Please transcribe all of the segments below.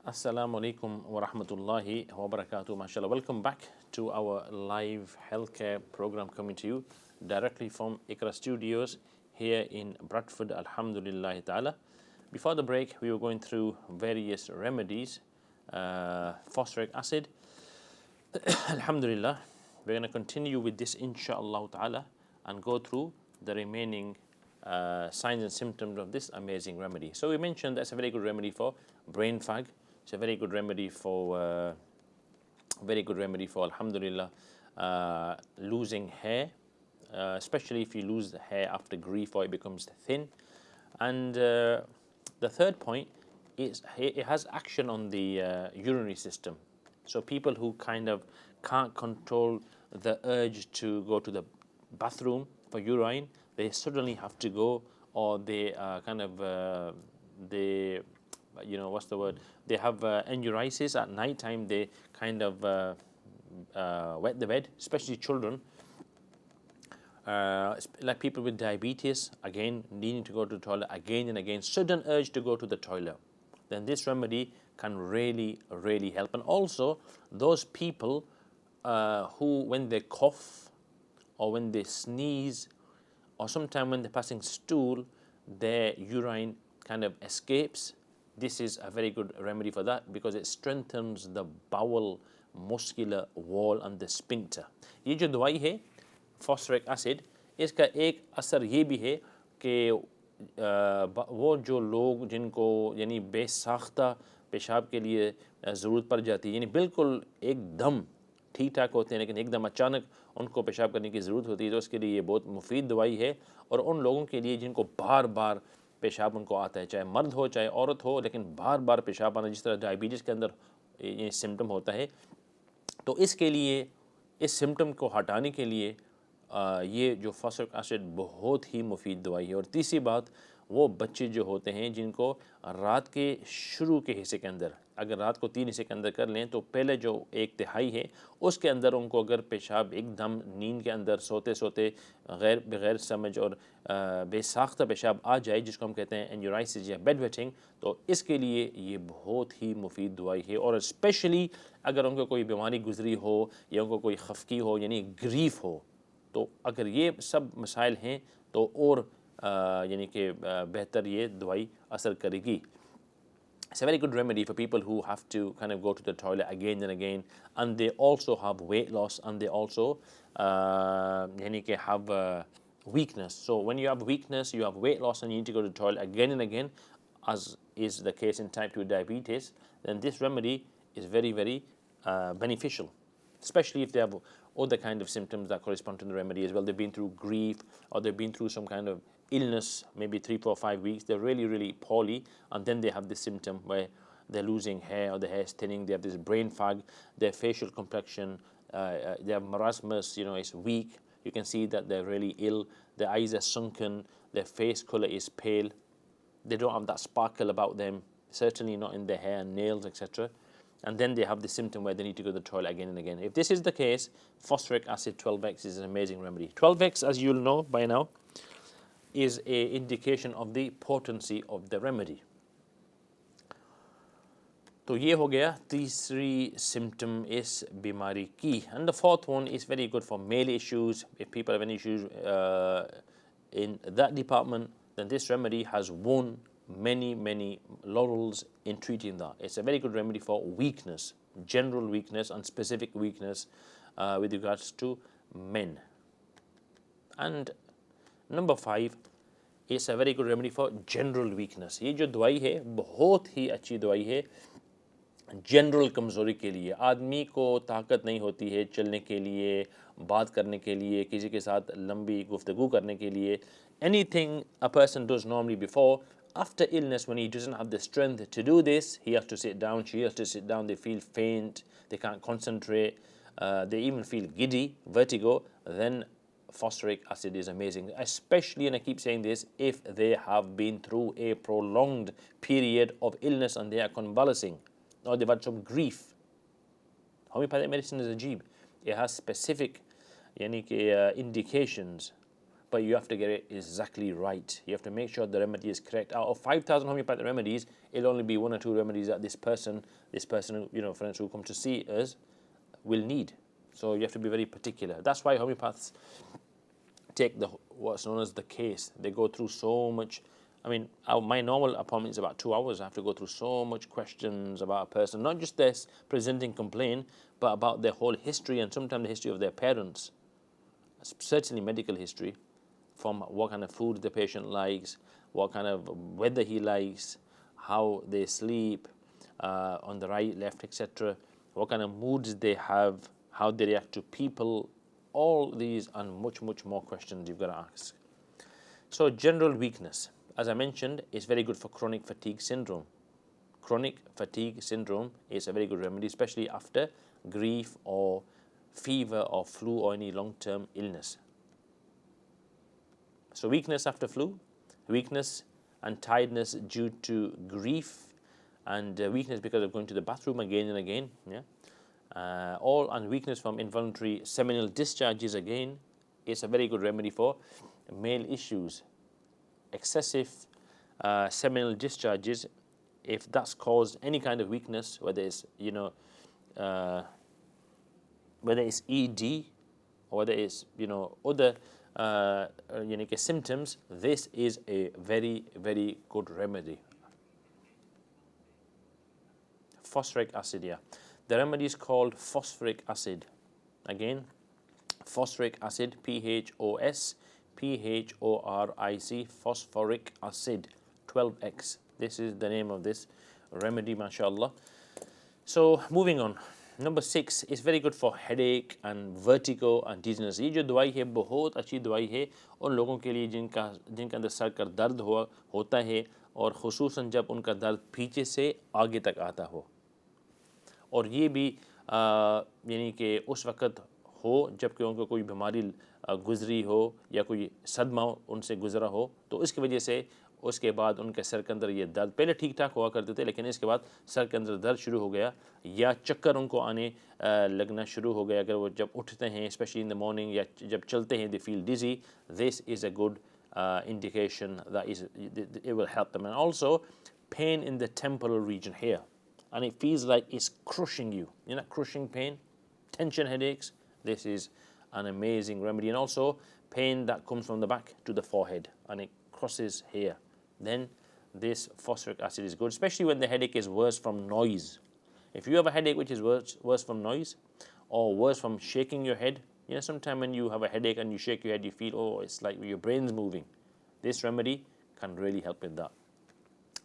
Assalamu alaikum wa rahmatullahi wa barakatuh. MashaAllah. Welcome back to our live healthcare program coming to you directly from Ikra Studios here in Bradford, Alhamdulillah Ta'ala. Before the break, we were going through various remedies, phosphoric acid. Alhamdulillah, we're going to continue with this inshallah ta'ala and go through the remaining signs and symptoms of this amazing remedy. So we mentioned that's a very good remedy for brain fag. It's a very good remedy for alhamdulillah losing hair, especially if you lose the hair after grief or it becomes thin. And the third point is it has action on the urinary system. So people who kind of can't control the urge to go to the bathroom for urine, they suddenly have to go, or they what's the word? They have enuresis at night time. They kind of wet the bed, especially children. Like people with diabetes, again needing to go to the toilet again and again, sudden urge to go to the toilet. Then this remedy can really help. And also those people who, when they cough or when they sneeze, or sometimes when they're passing stool, their urine kind of escapes. This is a very good remedy for that because it strengthens the bowel muscular wall and the sphincter. ये जो दवाई है phosphoric acid, इसका एक असर ये भी है कि वो जो लोग जिनको यानी बेसाख्ता पेशाब के लिए ज़रूरत पड़ जाती है, यानी बिल्कुल एकदम ठीक ठाक होते हैं लेकिन एकदम अचानक उनको पेशाब करने की ज़रूरत होती है, तो उसके लिए ये बहुत मुफीद दवाई है। और उन लोगों के लिए जिनको बार बार पेशाब उनको आता है, चाहे मर्द हो चाहे औरत हो, लेकिन बार बार पेशाब आना, जिस तरह डायबिटीज़ के अंदर ये सिम्टम होता है, तो इसके लिए इस सिम्टम को हटाने के लिए ये जो फॉस्फोरिक एसिड बहुत ही मुफीद दवाई है। और तीसरी बात, वो बच्चे जो होते हैं जिनको रात के शुरू के हिस्से के अंदर, अगर रात को 3 हिस्से के अंदर कर लें तो पहले जो 1/3 है उसके अंदर उनको अगर पेशाब एकदम नींद के अंदर सोते सोते बग़ैर समझ और बेसाख्ता पेशाब आ जाए, जिसको हम कहते हैं एन्यूराइसिस या बेड वेटिंग, तो इसके लिए ये बहुत ही मुफीद दवाई है। और स्पेशली अगर उनको कोई बीमारी गुजरी हो या उनको कोई खफकी हो यानी ग्रीफ हो, तो अगर ये सब मसाइल हैं तो और यानी कि बेहतर ये दवाई असर करेगी। It's a very good remedy for people who have to kind of go to the toilet again and again, and they also have weight loss, and they also yani ke have weakness. So when you have weakness, you have weight loss, and you need to go to the toilet again and again, as is the case in type 2 diabetes, then this remedy is very beneficial, especially if they have other kind of symptoms that correspond to the remedy as well. They've been through grief, or they've been through some kind of illness, maybe 3, 4, 5 weeks, they're really poorly, and then they have this symptom where they're losing hair or the hair is thinning, they have this brain fog, their facial complexion, they have marasmus, it's weak, you can see that they're really ill, their eyes are sunken, their face color is pale, they don't have that sparkle about them, certainly not in their hair and nails, etc. And then they have the symptom where they need to go to the toilet again and again. If this is the case, phosphoric acid 12x is an amazing remedy. 12x, as you'll know by now, is an indication of the potency of the remedy. तो ये हो गया तीसरी symptom इस बीमारी की. And the fourth one is very good for male issues. If people have any issues in that department, then this remedy has won many laurels in treating that. It's a very good remedy for weakness, general weakness and specific weakness with regards to men. And number 5, it's a very good remedy for general weakness. ये जो दवाई है बहुत ही अच्छी दवाई है general कमज़ोरी के लिए. आदमी को ताकत नहीं होती है चलने के लिए, बात करने के लिए, किसी के साथ लंबी गुफ्तगू करने के लिए. Anything a person does normally before, after illness, when he doesn't have the strength to do this, he has to sit down, she has to sit down, they feel faint, they can't concentrate, they even feel giddy, vertigo, then phosphoric acid is amazing, especially, and I keep saying this, if they have been through a prolonged period of illness and they are convalescing, or they've had some grief. Homeopathic medicine is ajeeb. It has specific indications but you have to get it exactly right. You have to make sure the remedy is correct. Out of 5,000 homeopathic remedies, it'll only be 1 or 2 remedies that this person, you know, friends who come to see us will need. So you have to be very particular. That's why homeopaths take what's known as the case. They go through so much. I mean, my normal appointment is about 2 hours. I have to go through so much questions about a person, not just their presenting complaint, but about their whole history and sometimes the history of their parents. Certainly medical history, from what kind of food the patient likes, what kind of weather he likes, how they sleep, on the right, left, etc., what kind of moods they have, how they react to people, all these and much, much more questions you've got to ask. So general weakness, as I mentioned, is very good for chronic fatigue syndrome. Chronic fatigue syndrome is a very good remedy, especially after grief or fever or flu or any long-term illness. So weakness after flu, weakness and tiredness due to grief, and weakness because of going to the bathroom again and again, and weakness from involuntary seminal discharges again. It's a very good remedy for male issues. Excessive seminal discharges, if that's caused any kind of weakness, whether it's whether it's ED or whether it's other symptoms, this is a very, very good remedy. Phosphoric acid, yeah. The remedy is called phosphoric acid. Again, phosphoric acid, PHOSPHORIC, phosphoric acid, 12x. This is the name of this remedy, mashallah. So moving on. Number 6 is very good for headache and vertigo and dizziness. ये जो दवाई है बहुत अच्छी दवाई है उन लोगों के लिए जिनके अंदर सर का दर्द होता है और ख़ुसूसन जब उनका दर्द पीछे से आगे तक आता हो, और ये भी यानी कि उस वक़्त हो जबकि उनको कोई बीमारी गुजरी हो या कोई सदमा उनसे गुजरा हो, तो इसकी वजह से उसके बाद उनके सर के अंदर ये दर्द पहले ठीक ठाक हुआ करते थे, लेकिन इसके बाद सर के अंदर दर्द शुरू हो गया या चक्कर उनको आने लगना शुरू हो गया अगर वो जब उठते हैं, स्पेशली इन द मॉर्निंग, या जब चलते हैं, they feel dizzy. This is a good indication that it will help them. And also pain in the temporal region here, and it feels like it's crushing you, crushing pain, tension headaches. This is an amazing remedy. And also pain that comes from the back to the forehead and it crosses here, then this phosphoric acid is good, especially when the headache is worse from noise. If you have a headache which is worse from noise or worse from shaking your head, sometimes when you have a headache and you shake your head, you feel, oh, it's like your brain's moving. This remedy can really help with that.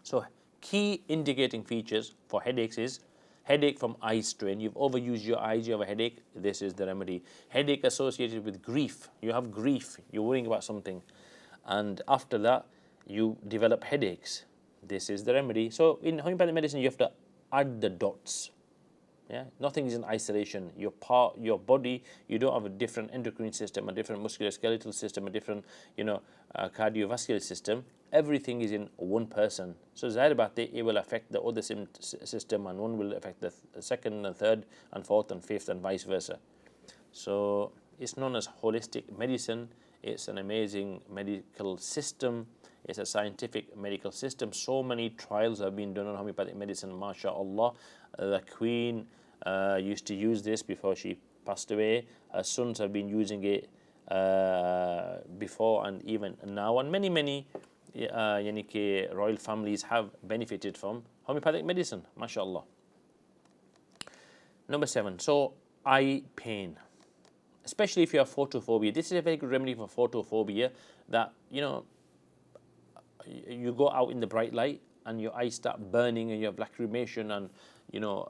So key indicating features for headaches is headache from eye strain. You've overused your eyes, you have a headache, this is the remedy. Headache associated with grief. You have grief, you're worrying about something, and after that you develop headaches. This is the remedy. So in homeopathic medicine, you have to add the dots. Nothing is in isolation. Your body, you don't have a different endocrine system, a different musculoskeletal system, a different cardiovascular system. Everything is in one person. So zahir baat hai, it will affect the other system, and one will affect the second and third and fourth and fifth and vice versa. So it's known as holistic medicine. It's an amazing medical system. It's a scientific medical system. So many trials have been done on homeopathic medicine, mashallah. The Queen used to use this before she passed away. Her sons have been using it before and even now. And many royal families have benefited from homeopathic medicine, mashallah. Number 7, so eye pain. Especially if you have photophobia. This is a very good remedy for photophobia, that, you go out in the bright light and your eyes start burning and you have lacrimation and, your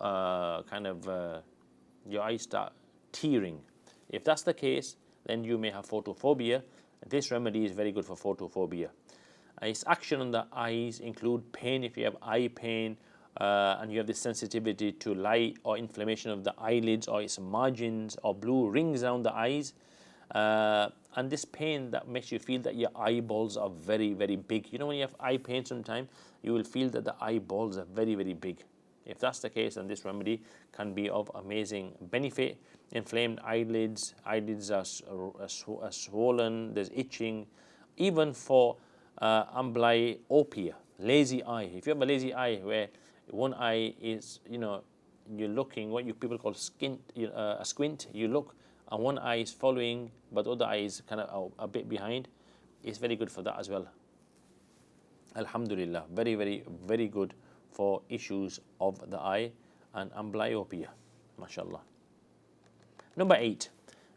eyes start tearing. If that's the case, then you may have photophobia. This remedy is very good for photophobia. Its action on the eyes include pain if you have eye pain, and you have this sensitivity to light or inflammation of the eyelids or its margins or blue rings around the eyes, and this pain that makes you feel that your eyeballs are very, very big. When you have eye pain sometimes, you will feel that the eyeballs are very, very big. If that's the case, then this remedy can be of amazing benefit. Inflamed eyelids, eyelids are swollen, there's itching, even for amblyopia, lazy eye. If you have a lazy eye where one eye is, you're looking, what you people call a squint, you look, and one eye is following, but the other eye is kind of a bit behind, it's very good for that as well. Alhamdulillah, very, very, very good for issues of the eye and amblyopia, mashallah. Number 8,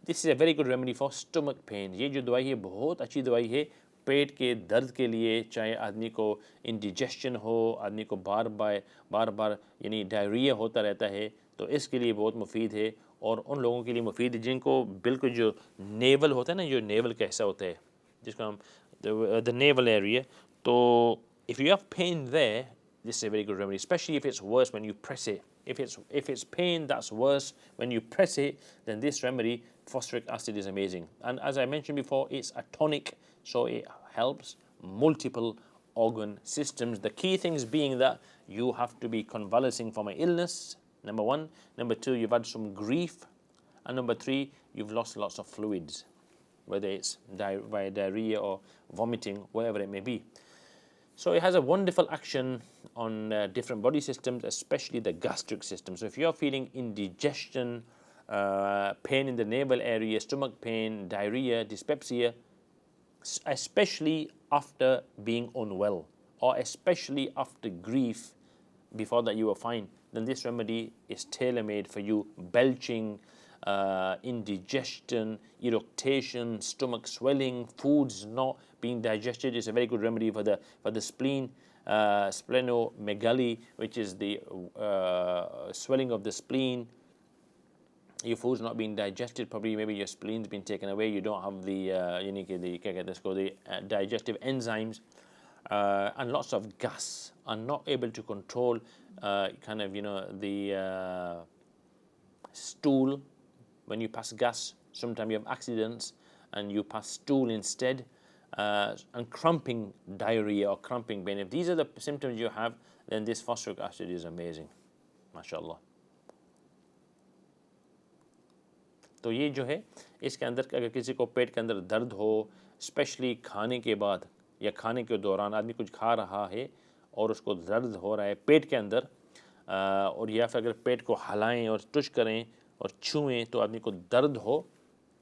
this is a very good remedy for stomach pain. ये जो दवाई है बहुत अच्छी दवाई है पेट के दर्द के लिए, चाहे आदमी को इंडिजेशन हो, आदमी को बार बार यानी डायरिया होता रहता है, तो इसके लिए बहुत मुफीद है। और उन लोगों के लिए मुफीद है जिनको बिल्कुल जो नेवल होता है ना, जो नेवल का हिस्सा होता है जिसको हम द नेवल एरिया, तो if you have pain there, this is a very good remedy, especially if it's worse when you press it. If it's pain that's worse when you press it, then this remedy, phosphoric acid, is amazing. And as I mentioned before, it's a tonic, so it helps multiple organ systems. The key things being that you have to be convalescing from an illness, number 1. Number 2, you've had some grief. And number 3, you've lost lots of fluids, whether it's via diarrhea or vomiting, whatever it may be. So it has a wonderful action on different body systems, especially the gastric system. So if you're feeling indigestion, pain in the navel area, stomach pain, diarrhea, dyspepsia, especially after being unwell or especially after grief, before that you were fine, then this remedy is tailor-made for you. Belching, indigestion, eructation, stomach swelling, foods not being digested is a very good remedy for the spleen, splenomegaly, which is the swelling of the spleen. Your food's not being digested, probably maybe your spleen's been taken away, you don't have the digestive enzymes, and lots of gas, and not able to control the stool. When you pass gas, sometimes you have accidents and you pass stool instead, and cramping diarrhea or cramping pain. If these are the symptoms you have, then this phosphoric acid is amazing, mashallah. तो ये जो है इसके अंदर अगर किसी को पेट के अंदर दर्द हो, स्पेशली खाने के बाद या खाने के दौरान आदमी कुछ खा रहा है और उसको दर्द हो रहा है पेट के अंदर, और या फिर अगर पेट को हिलाएं और टच करें और छुएं तो आदमी को दर्द हो,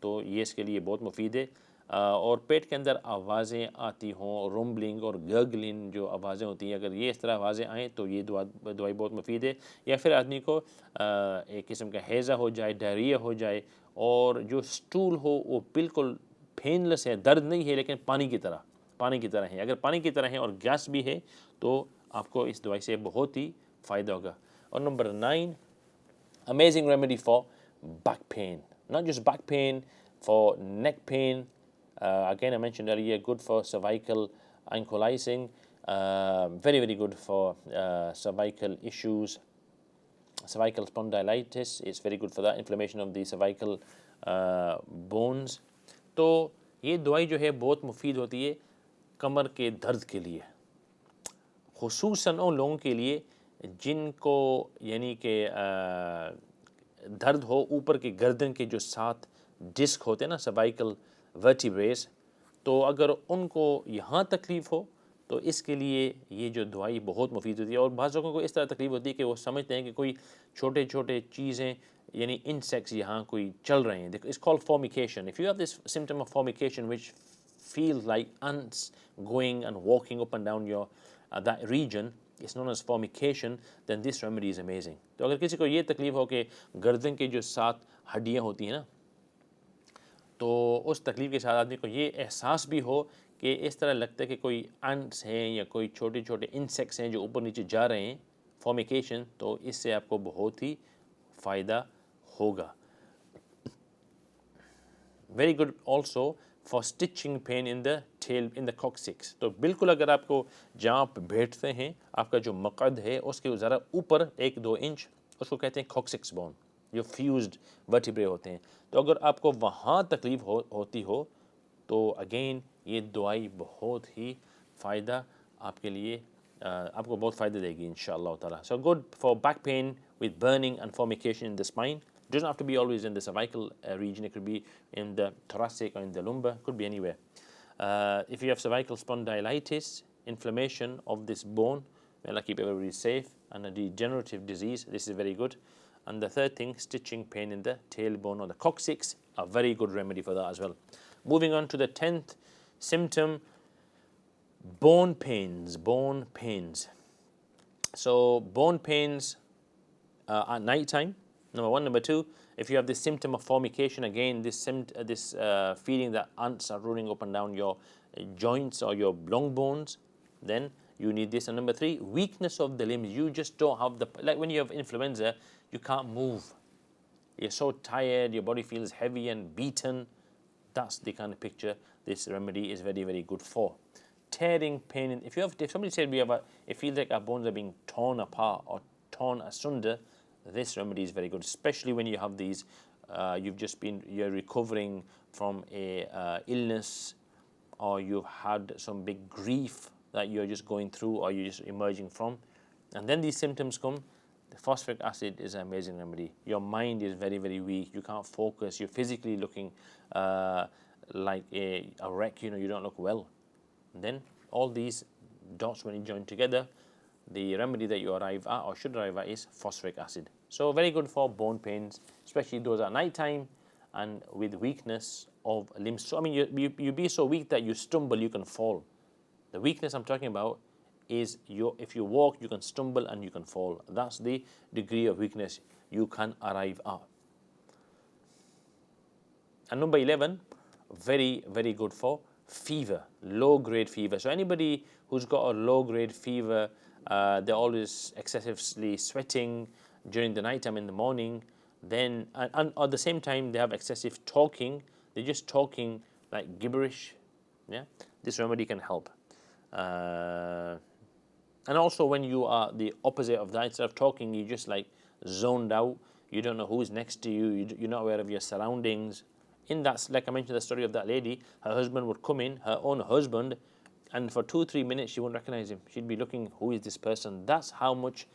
तो ये इसके लिए बहुत मुफीद है। और पेट के अंदर आवाज़ें आती हों, रुम्बलिंग और गर्गलिंग जो आवाज़ें होती हैं, अगर ये इस तरह आवाज़ें आएँ तो ये दवाई बहुत मुफीद है। या फिर आदमी को एक किस्म का हैज़ा हो जाए, डायरिया हो जाए, और जो स्टूल हो वो बिल्कुल पेनलेस है, दर्द नहीं है लेकिन पानी की तरह है, अगर पानी की तरह है और गैस भी है तो आपको इस दवाई से बहुत ही फ़ायदा होगा। और number 9, amazing remedy for back pain, not just back pain, for neck pain. Again, I mentioned earlier, good for cervical ankylosing, very, very good for cervical issues, cervical spondylitis. It's very good for that, inflammation of the cervical bones. तो ये दवाई जो है बहुत मुफीद होती है कमर के दर्द के लिए, खुसूसन उन लोगों के लिए जिनको यानी कि दर्द हो ऊपर के गर्दन के जो 7 डिस्क होते हैं ना, सर्वाइकल वर्टिब्रेस, तो अगर उनको यहाँ तकलीफ़ हो तो इसके लिए ये जो दवाई बहुत मुफीद होती है। और बाज़ लोगों को इस तरह तकलीफ़ होती है कि वो समझते हैं कि कोई छोटे छोटे चीज़ें यानी इंसेक्ट्स यहाँ कोई चल रहे हैं। It's called formication. If you have this symptom of formication which feels like ants going and walking up and down your that region, it's known as formication, then this remedy is amazing. तो अगर किसी को ये तकलीफ़ हो कि गर्दन के जो 7 हड्डियाँ होती हैं ना, तो उस तकलीफ़ के साथ आदमी को ये एहसास भी हो कि इस तरह लगता है कि कोई एंट्स हैं या कोई छोटे छोटे इंसेक्ट्स हैं जो ऊपर नीचे जा रहे हैं, फॉर्मिकेशन, तो इससे आपको बहुत ही फ़ायदा होगा। Very good also for stitching pain in the tail, in the coccyx. तो बिल्कुल अगर आपको जहाँ आप बैठते हैं आपका जो मक़द है उसके ज़रा ऊपर 1-2 इंच, उसको कहते हैं कॉक्सिक्स बोन, जो फ्यूज्ड वर्टिब्रे होते हैं। तो अगर आपको वहाँ तकलीफ़ होती हो तो अगेन ये दवाई बहुत ही फ़ायदा आपके लिए आपको बहुत फ़ायदा देगी इंशाअल्लाह ताला. So good for back pain with burning and formication in the spine. It doesn't have to be always in the cervical region. It could be in the thoracic or in the lumbar. Could be anywhere. If you have cervical spondylitis, inflammation of this bone, may Allah keep everybody safe, and a degenerative disease, this is very good. And the third thing, stitching pain in the tailbone or the coccyx, a very good remedy for that as well. Moving on to the 10th symptom, bone pains. Bone pains. So bone pains at night time, number one. Number two, if you have this symptom of formication, again, this feeling that ants are running up and down your joints or your long bones, then you need this. And number three, weakness of the limbs. You just don't have the, like when you have influenza, you can't move. You're so tired, your body feels heavy and beaten. That's the kind of picture this remedy is very, very good for. Tearing pain. If somebody said it feels like our bones are being torn apart or torn asunder, this remedy is very good, especially when you have these, you're recovering from a illness, or you've had some big grief that you're just going through or you're just emerging from, and then these symptoms come. The phosphoric acid is an amazing remedy. Your mind is very, very weak. You can't focus. You're physically looking like a wreck. You don't look well. And then all these dots, when you join together, the remedy that you arrive at or should arrive at is phosphoric acid. So very good for bone pains, especially those at night time and with weakness of limbs. So I mean, you be so weak that you stumble, you can fall. The weakness I'm talking about is if you walk, you can stumble and you can fall. That's the degree of weakness you can arrive at. And number 11, very, very good for fever, low-grade fever. So anybody who's got a low-grade fever, they're always excessively sweating during the night time in the morning, then and at the same time they have excessive talking, they're just talking like gibberish, yeah, this remedy can help. And also when you are the opposite of that, instead of talking, you just like zoned out, you don't know who's next to you, you're not aware of your surroundings. In that, like I mentioned the story of that lady, her husband would come in, her own husband, and for 2-3 minutes she wouldn't recognize him. She'd be looking, who is this person? That's how much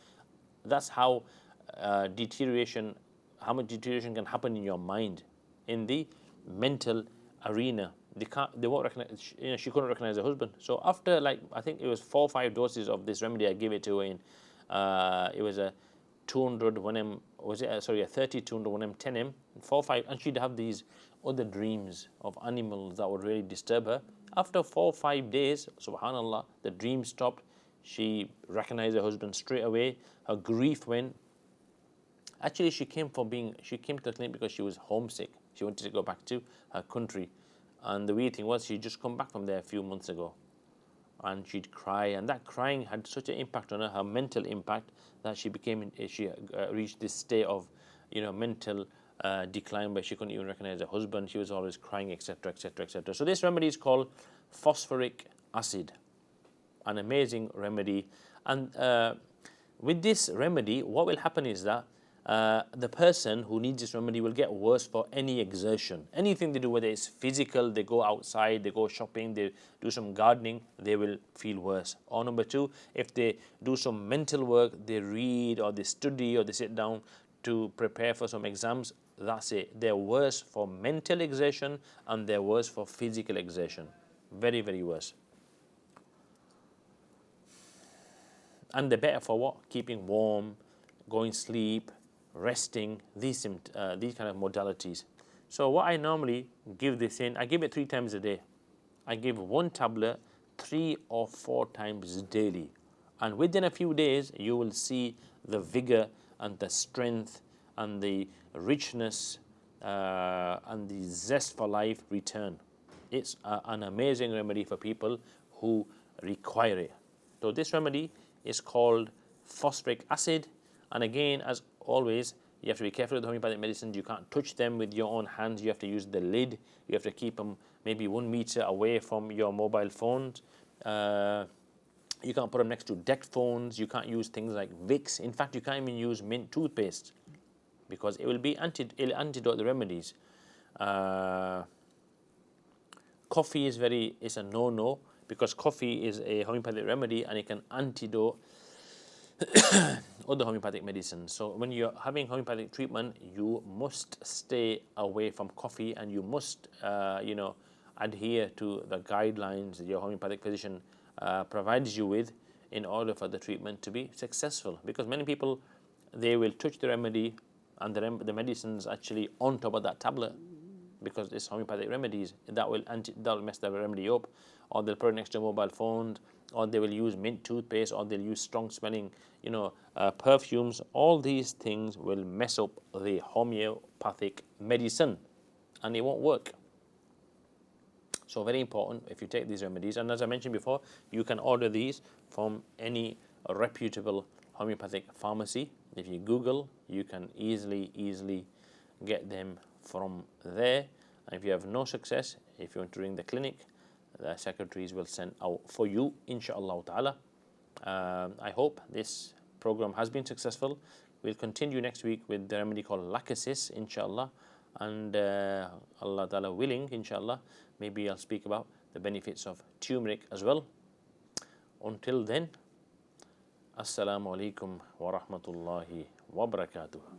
deterioration can happen in your mind, in the mental arena. They won't recognize, she couldn't recognize her husband. So after, like, I think it was 4 or 5 doses of this remedy, I gave it to her in, it was a 200 1M, was it, sorry, a 30 200 1M 10M, 4 or 5, and she'd have these other dreams of animals that would really disturb her. After 4 or 5 days, subhanallah, the dream stopped. She recognized her husband straight away. Her grief went. Actually, she came to the clinic because she was homesick. She wanted to go back to her country. And the weird thing was, she'd just come back from there a few months ago. And she'd cry, and that crying had such an impact on her mental impact, that she reached this state of, mental decline, where she couldn't even recognize her husband. She was always crying, etc., etc., etc. So this remedy is called phosphoric acid, an amazing remedy. And with this remedy, what will happen is that the person who needs this remedy will get worse for any exertion. Anything they do, whether it's physical, they go outside, they go shopping, they do some gardening, they will feel worse. Or number two, if they do some mental work, they read or they study or they sit down to prepare for some exams, that's it. They're worse for mental exertion and they're worse for physical exertion. Very, very worse. And they're better for what? Keeping warm, going sleep, resting, these kind of modalities. So what I normally give this in, I give it 3 times a day. I give 1 tablet 3 or 4 times daily. And within a few days, you will see the vigor and the strength and the richness and the zest for life return. It's an amazing remedy for people who require it. So this remedy is called phosphoric acid. And again, as always, you have to be careful with the homeopathic medicines. You can't touch them with your own hands. You have to use the lid. You have to keep them maybe 1 meter away from your mobile phones. You can't put them next to DECT phones. You can't use things like Vicks. In fact, you can't even use mint toothpaste because it will be antidote the remedies. Coffee is a no-no. because coffee is a homeopathic remedy and it can antidote other homeopathic medicines. So when you're having homeopathic treatment, you must stay away from coffee, and you must, adhere to the guidelines that your homeopathic physician provides you with in order for the treatment to be successful. Because many people, they will touch the remedy and the medicines actually on top of that tablet, because it's homeopathic remedies that will mess the remedy up, or they'll put it next to mobile phones, or they will use mint toothpaste, or they'll use strong smelling perfumes. All these things will mess up the homeopathic medicine and it won't work. So very important, if you take these remedies, and as I mentioned before, you can order these from any reputable homeopathic pharmacy. If you Google, you can easily get them from there. And if you have no success, if you want to ring the clinic, the secretaries will send out for you, inshallah ta'ala. I hope this program has been successful. We'll continue next week with the remedy called lacasis, inshallah, and Allah ta'ala willing, inshallah, maybe I'll speak about the benefits of turmeric as well. Until then, assalamu alaikum wa rahmatullahi wa barakatuh.